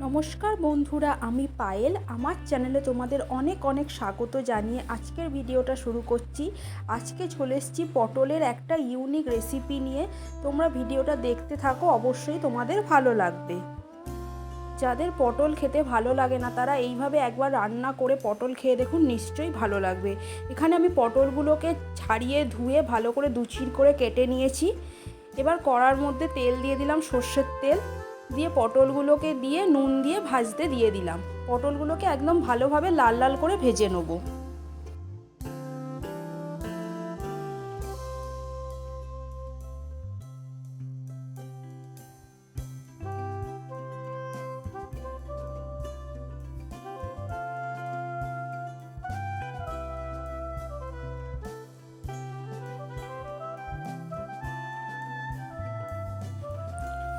নমস্কার বন্ধুরা, আমি পায়েল। আমার চ্যানেলে তোমাদের অনেক অনেক স্বাগত জানিয়ে আজকের ভিডিওটা শুরু করছি। আজকে চলে এসেছি পটলের একটা ইউনিক রেসিপি নিয়ে। তোমরা ভিডিওটা দেখতে থাকো, অবশ্যই তোমাদের ভালো লাগবে। যাদের পটল খেতে ভালো লাগে না তারা এইভাবে একবার রান্না করে পটল খেয়ে দেখুন, নিশ্চয়ই ভালো লাগবে। এখানে আমি পটলগুলোকে ছাড়িয়ে ধুয়ে ভালো করে দুচির করে কেটে নিয়েছি। এবার কড়ার মধ্যে তেল দিয়ে দিলাম, সর্ষের তেল দিয়ে পটলগুলোকে দিয়ে নুন দিয়ে ভাজতে দিয়ে দিলাম। পটলগুলোকে একদম ভালোভাবে লাল লাল করে ভেজে নেবো।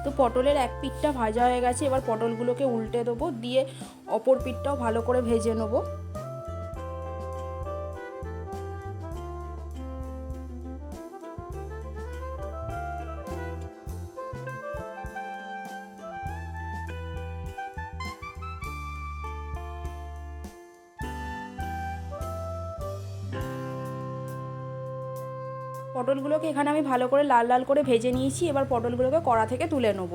তো পটলের এক পিঠটা ভাজা হয়ে গেছে, এবার পটলগুলোকে উল্টে দেবো, দিয়ে অপর পিঠটাও ভালো করে ভেজে নেবো। পটলগুলোকে এখানে আমি ভালো করে লাল লাল করে ভেজে নিয়েছি। এবার পটলগুলোকে কড়া থেকে তুলে নেব।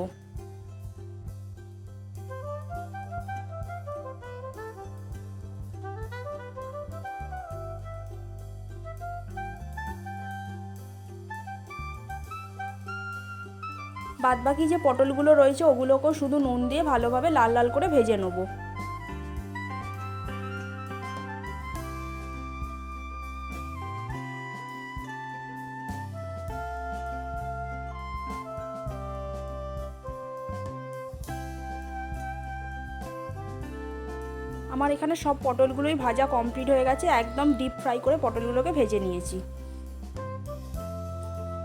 বাদবাকি যে পটলগুলো রয়েছে ওগুলোকেও শুধু নুন দিয়ে ভালোভাবে লাল লাল করে ভেজে নেব। আমার এখানে সব পটলগুলোই ভাজা কমপ্লিট হয়ে গেছে, একদম ডিপ ফ্রাই করে পটলগুলোকে ভেজে নিয়েছি।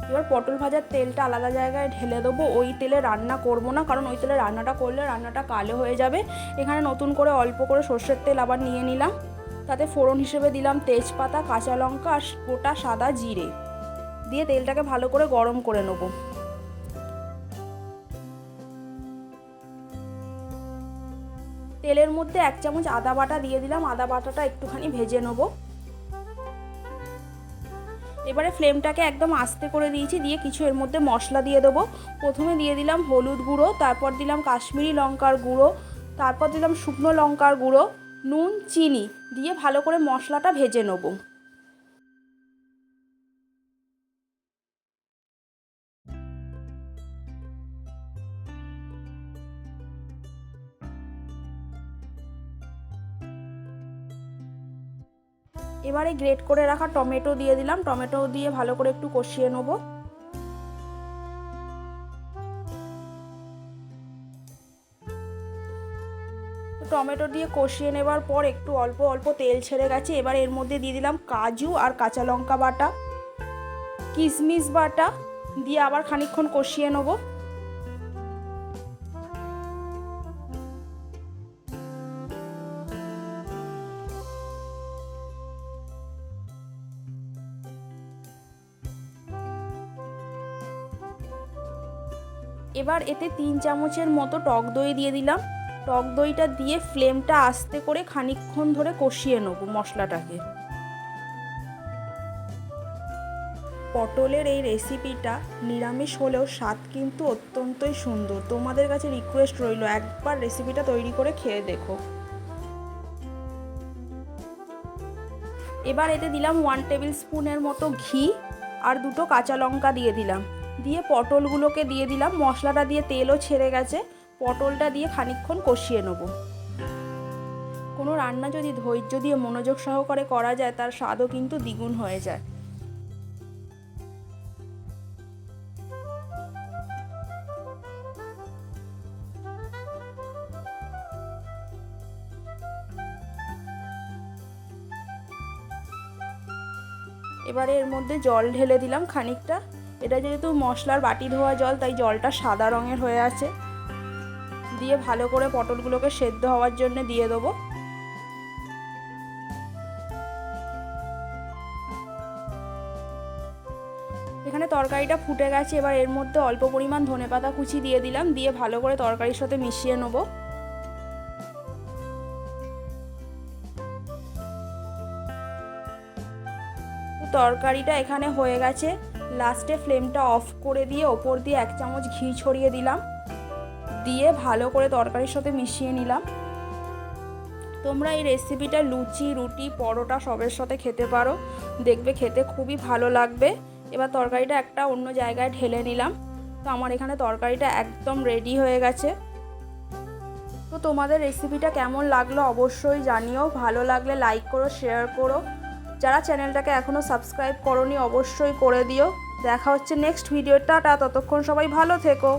এবার পটল ভাজার তেলটা আলাদা জায়গায় ঢেলে দেবো। ওই তেলে রান্না করব না, কারণ ওই তেলে রান্নাটা করলে রান্নাটা কালো হয়ে যাবে। এখানে নতুন করে অল্প করে সর্ষের তেল আবার নিয়ে নিলাম। তাতে ফোড়ন হিসেবে দিলাম তেজপাতা, কাঁচা লঙ্কা আর গোটা সাদা জিরে দিয়ে তেলটাকে ভালো করে গরম করে নেব। তেলের মধ্যে 1 চামচ আদা বাটা দিয়ে দিলাম। আদা বাটাটা একটুখানি ভেজে নেব। এবারে ফ্লেমটাকে একদম আস্তে করে দিয়েছি, দিয়ে কিছু এর মধ্যে মশলা দিয়ে দেবো। প্রথমে দিয়ে দিলাম হলুদ গুঁড়ো, তারপর দিলাম কাশ্মীরি লঙ্কার গুঁড়ো, তারপর দিলাম শুকনো লঙ্কার গুঁড়ো, নুন, চিনি দিয়ে ভালো করে মশলাটা ভেজে নেব। এবারে গ্রেট করে রাখা টমেটো দিয়ে দিলাম। টমেটো দিয়ে ভালো করে একটু কষিয়ে নেব। টমেটো দিয়ে কষিয়ে নেবার পর একটু অল্প অল্প তেল ছেড়ে গেছে। এবার এর মধ্যে দিয়ে দিলাম কাজু আর কাঁচা লঙ্কা বাটা, কিশমিশ বাটা দিয়ে আবার খানিকক্ষণ কষিয়ে নেব। এবার এতে 3 চামচের মতো টক দই দিয়ে দিলাম। টক দইটা দিয়ে ফ্লেমটা আস্তে করে খানিকক্ষণ ধরে কষিয়ে নেব মশলাটাকে। পটলের এই রেসিপিটা নিরামিষ হলেও স্বাদ কিন্তু অত্যন্তই সুন্দর। তোমাদের কাছে রিকোয়েস্ট রইল, একবার রেসিপিটা তৈরি করে খেয়ে দেখো। এবার এতে দিলাম 1 টেবিল স্পুনের মতো ঘি আর 2টো কাঁচা লঙ্কা দিয়ে দিলাম। দিয়ে পটলগুলোকে দিয়ে দিলাম। মশলাটা দিয়ে তেলও ছেড়ে গেছে। পটলটা দিয়ে খানিকক্ষণ কষিয়ে নেব। কোনো রান্না যদি ধৈর্য দিয়ে মনোযোগ সহকারে করা যায় তার স্বাদও কিন্তু দ্বিগুণ হয়ে যায়। এবারে এর মধ্যে জল ঢেলে দিলাম খানিকটা। এটা যেহেতু মশলার বাটি ধোয়া জল, তাই জলটা সাদা রঙের হয়ে আছে। দিয়ে ভালো করে পটলগুলোকে সেদ্ধ হওয়ার জন্য দিয়ে দেবো। এখানে তরকারিটা ফুটে গেছে। এবার এর মধ্যে অল্প পরিমাণ ধনেপাতা কুচি দিয়ে দিলাম। দিয়ে ভালো করে তরকারির সাথে মিশিয়ে নেব। তরকারিটা এখানে হয়ে গেছে। লাস্টে ফ্লেমটা অফ করে দিয়ে ওপর দিয়ে 1 চামচ ঘি ছড়িয়ে দিলাম, দিয়ে ভালো করে তরকারির সাথে মিশিয়ে নিলাম। তোমরা এই রেসিপিটা লুচি, রুটি, পরোটা সবের সাথে খেতে পারো, দেখবে খেতে খুবই ভালো লাগবে। এবার তরকারিটা একটা অন্য জায়গায় ঢেলে নিলাম। তো আমার এখানে তরকারিটা একদম রেডি হয়ে গেছে। তো তোমাদের রেসিপিটা কেমন লাগলো অবশ্যই জানিও। ভালো লাগলে লাইক করো, শেয়ার করো। যারা চ্যানেলটাকে এখনও সাবস্ক্রাইব করোনি অবশ্যই করে দিও। দেখা হচ্ছে নেক্সট ভিডিওটা। ততক্ষণ সবাই ভালো থেকো।